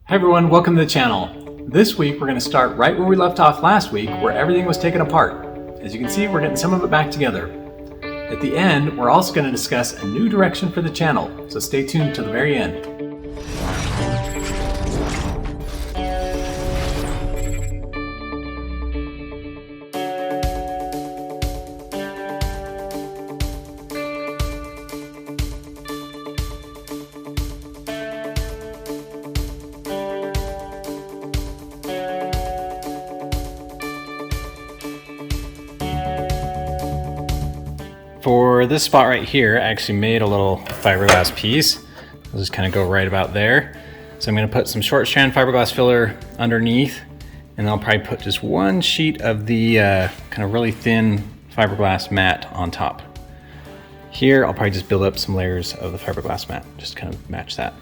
Hey everyone, welcome to the channel. This week we're going to start right where we left off last week, where everything was taken apart. As you can see, we're getting some of it back together. At the end, we're also going to discuss a new direction for the channel, so stay tuned to the very end. For this spot right here, I actually made a little fiberglass piece. I'll just kind of go right about there. So I'm going to put some short strand fiberglass filler underneath, and I'll probably put just one sheet of the kind of really thin fiberglass mat on top. Here, I'll probably just build up some layers of the fiberglass mat, just kind of match that.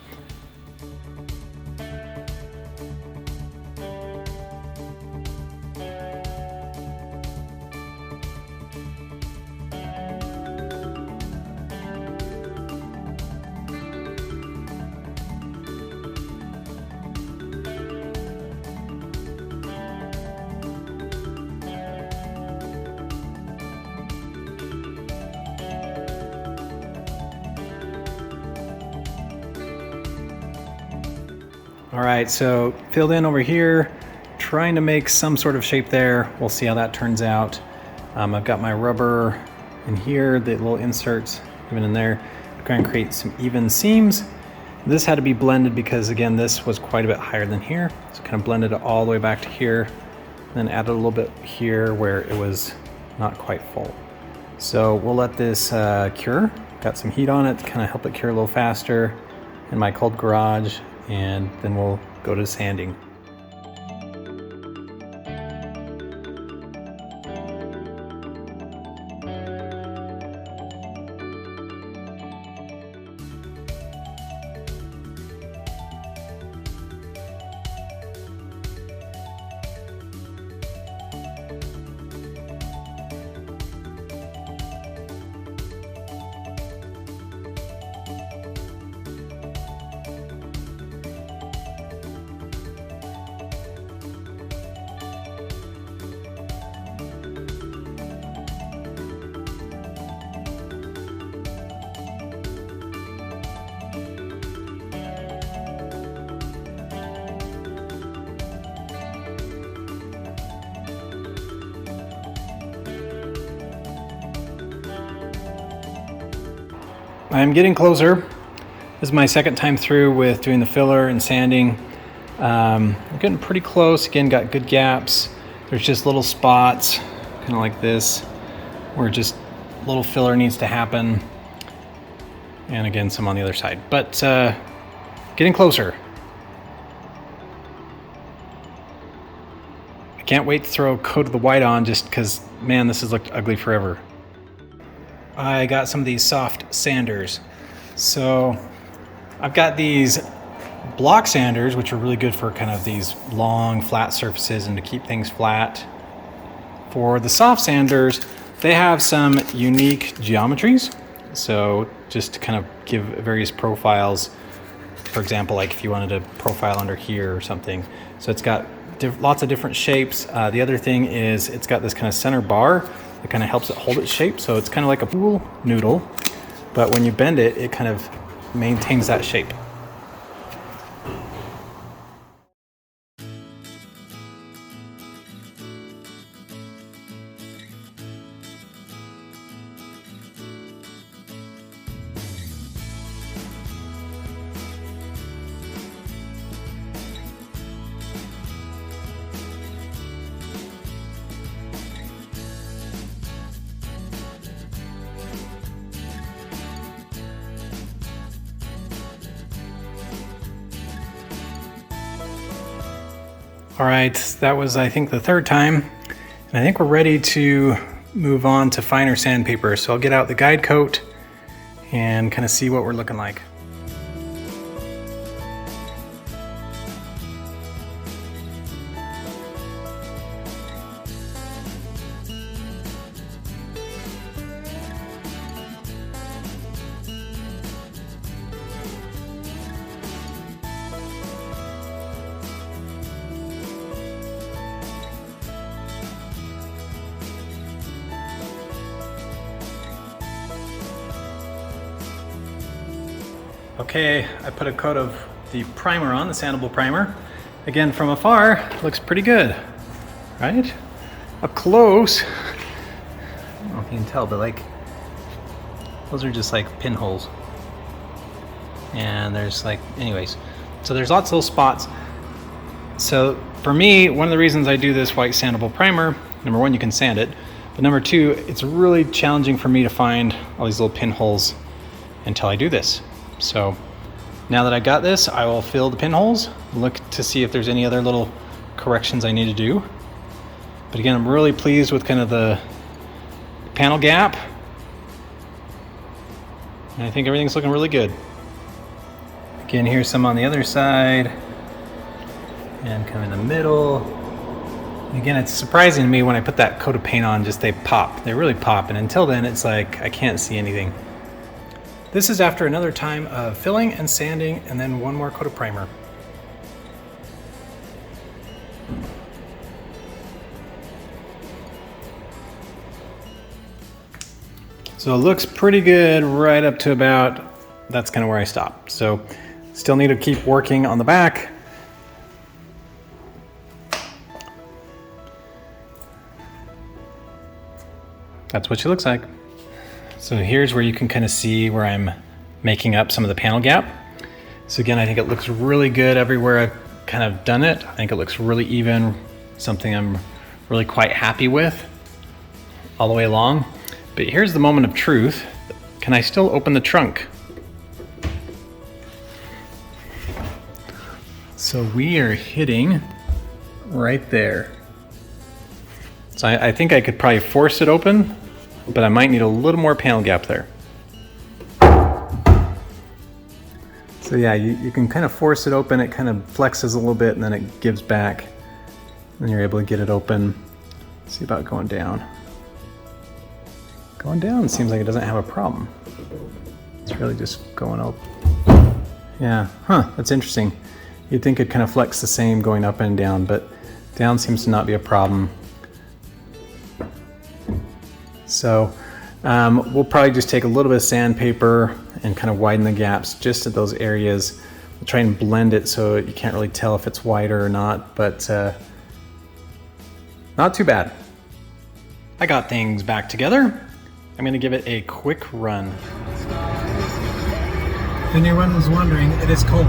All right, so filled in over here, trying to make some sort of shape there. We'll see how that turns out. I've got my rubber in here, the little inserts even in there. I'm going to create some even seams. This had to be blended because again, this was quite a bit higher than here. So kind of blended it all the way back to here, then added a little bit here where it was not quite full. So we'll let this cure. Got some heat on it to kind of help it cure a little faster in my cold garage. And then we'll go to sanding. I'm getting closer. This is my second time through with doing the filler and sanding. I'm getting pretty close. Again, got good gaps. There's just little spots, kind of like this, where just little filler needs to happen. And again, some on the other side, but getting closer. I can't wait to throw a coat of the white on just because, man, this has looked ugly forever. I got some of these soft sanders. So I've got these block sanders, which are really good for kind of these long flat surfaces and to keep things flat. For the soft sanders, they have some unique geometries. So just to kind of give various profiles, for example, like if you wanted to profile under here or something. So it's got lots of different shapes. The other thing is it's got this kind of center bar. It kind of helps it hold its shape, so it's kind of like a pool noodle, but when you bend it, it kind of maintains that shape. All right, that was, I think, the third time. And I think we're ready to move on to finer sandpaper. So I'll get out the guide coat and kind of see what we're looking like. Okay, I put a coat of the primer on, the sandable primer. Again, from afar, looks pretty good, right? Up close, I don't know if you can tell, but like, those are just like pinholes. And there's like, anyways, so there's lots of little spots. So for me, one of the reasons I do this white sandable primer, number one, you can sand it, but number two, it's really challenging for me to find all these little pinholes until I do this. So now that I got this, I will fill the pinholes, look to see if there's any other little corrections I need to do. But again, I'm really pleased with kind of the panel gap. And I think everything's looking really good. Again, here's some on the other side and kind of in the middle. Again, it's surprising to me when I put that coat of paint on, just they pop. They really pop, and until then, it's like I can't see anything. This is after another time of filling and sanding, and then one more coat of primer. So it looks pretty good right up to about, that's kind of where I stopped. So still need to keep working on the back. That's what she looks like. So here's where you can kind of see where I'm making up some of the panel gap. So again, I think it looks really good everywhere I've kind of done it. I think it looks really even, something I'm really quite happy with all the way along. But here's the moment of truth. Can I still open the trunk? So we are hitting right there. So I think I could probably force it open, but I might need a little more panel gap there. So yeah, you can kind of force it open, it kind of flexes a little bit and then it gives back. And you're able to get it open. Let's see about going down. Going down seems like it doesn't have a problem. It's really just going up. Yeah, that's interesting. You'd think it'd kind of flex the same going up and down, but down seems to not be a problem. So we'll probably just take a little bit of sandpaper and kind of widen the gaps just at those areas. We'll try and blend it so you can't really tell if it's wider or not, but not too bad. I got things back together. I'm gonna give it a quick run. If anyone was wondering, it is cold.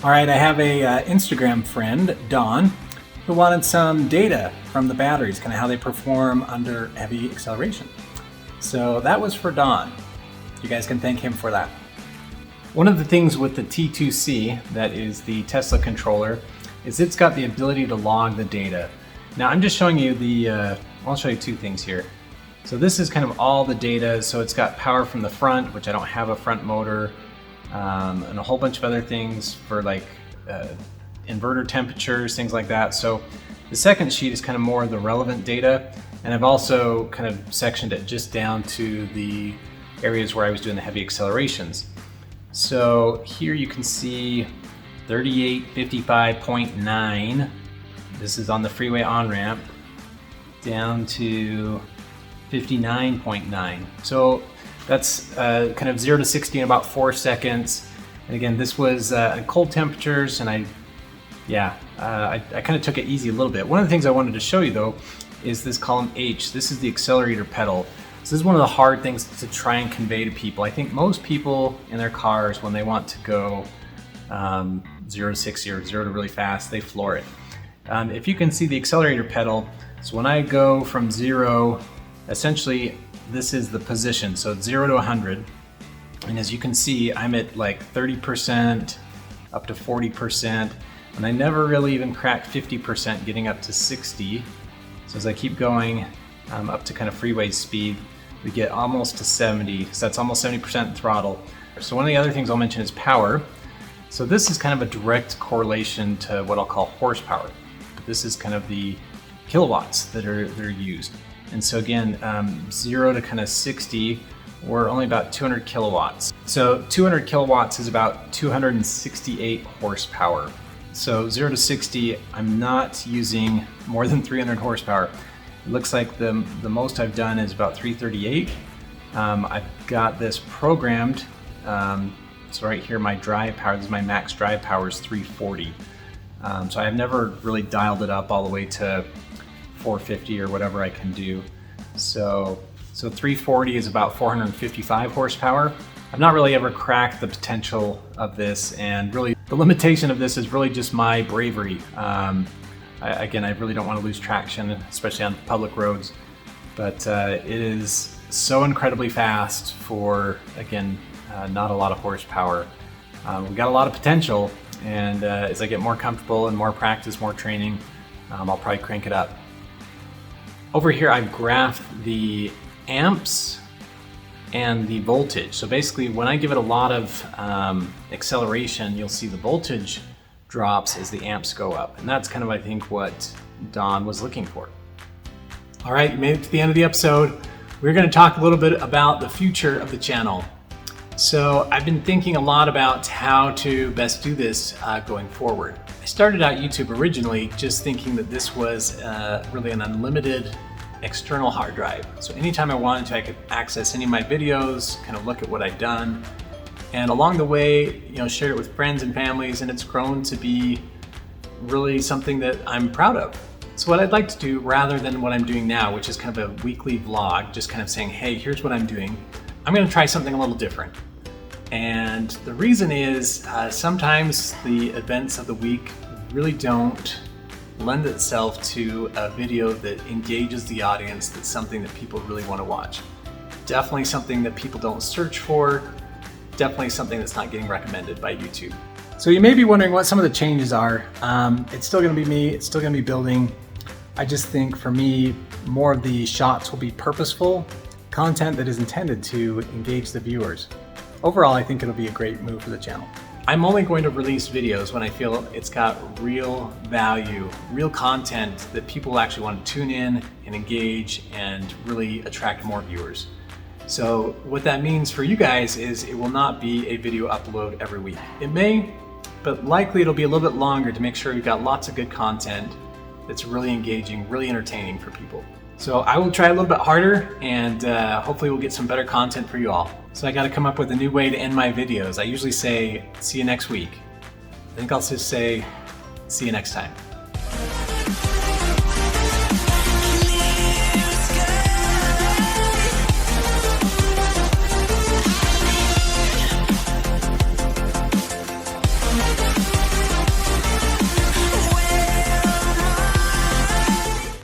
All right, I have a Instagram friend, Dawn, who wanted some data from the batteries, kind of how they perform under heavy acceleration. So that was for Dawn. You guys can thank him for that. One of the things with the T2C, that is the Tesla controller, is it's got the ability to log the data. Now I'm just showing you the, I'll show you two things here. So this is kind of all the data. So it's got power from the front, which I don't have a front motor, and a whole bunch of other things for like inverter temperatures, things like that. So the second sheet is kind of more of the relevant data. And I've also kind of sectioned it just down to the areas where I was doing the heavy accelerations. So here you can see 3855.9. This is on the freeway on-ramp, down to 59.9. So that's kind of 0 to 60 in about 4 seconds. And again, this was cold temperatures, and I kind of took it easy a little bit. One of the things I wanted to show you though is this column H. This is the accelerator pedal. So this is one of the hard things to try and convey to people. I think most people in their cars, when they want to go 0 to 60 or 0 to really fast, they floor it. If you can see the accelerator pedal, so when I go from 0, essentially this is the position. So it's 0 to 100. And as you can see, I'm at like 30%, up to 40%. And I never really even cracked 50%, getting up to 60. So as I keep going up to kind of freeway speed, we get almost to 70. So that's almost 70% throttle. So one of the other things I'll mention is power. So this is kind of a direct correlation to what I'll call horsepower. This is kind of the kilowatts that are used. And so again, 0 to kind of 60, we're only about 200 kilowatts. So 200 kilowatts is about 268 horsepower. So 0 to 60, I'm not using more than 300 horsepower. It looks like the most I've done is about 338. I've got this programmed. So right here, my drive power, this is my max drive power, is 340. So I've never really dialed it up all the way to 450 or whatever I can do. So 340 is about 455 horsepower. I've not really ever cracked the potential of this, and really the limitation of this is really just my bravery. Again, I really don't want to lose traction, especially on public roads, but it is so incredibly fast for, again, not a lot of horsepower. We've got a lot of potential, and as I get more comfortable and more practice, more training, I'll probably crank it up. Over here, I've graphed the amps and the voltage. So basically, when I give it a lot of acceleration, you'll see the voltage drops as the amps go up. And that's kind of, I think, what Don was looking for. All right, you made it to the end of the episode. We're going to talk a little bit about the future of the channel. So I've been thinking a lot about how to best do this going forward. I started out YouTube originally just thinking that this was really an unlimited external hard drive. So anytime I wanted to, I could access any of my videos, kind of look at what I'd done. And along the way, share it with friends and families, and it's grown to be really something that I'm proud of. So what I'd like to do, rather than what I'm doing now, which is kind of a weekly vlog, just kind of saying, hey, here's what I'm doing, I'm gonna try something a little different. And the reason is sometimes the events of the week really don't lend itself to a video that engages the audience, that's something that people really want to watch. Definitely something that people don't search for, definitely something that's not getting recommended by YouTube. So you may be wondering what some of the changes are. It's still going to be me, it's still going to be building. I just think for me, more of the shots will be purposeful, content that is intended to engage the viewers. Overall, I think it'll be a great move for the channel. I'm only going to release videos when I feel it's got real value, real content that people actually want to tune in and engage and really attract more viewers. So what that means for you guys is it will not be a video upload every week. It may, but likely it'll be a little bit longer to make sure you've got lots of good content that's really engaging, really entertaining for people. So I will try a little bit harder, and hopefully we'll get some better content for you all. So I got to come up with a new way to end my videos. I usually say, see you next week. I think I'll just say, see you next time.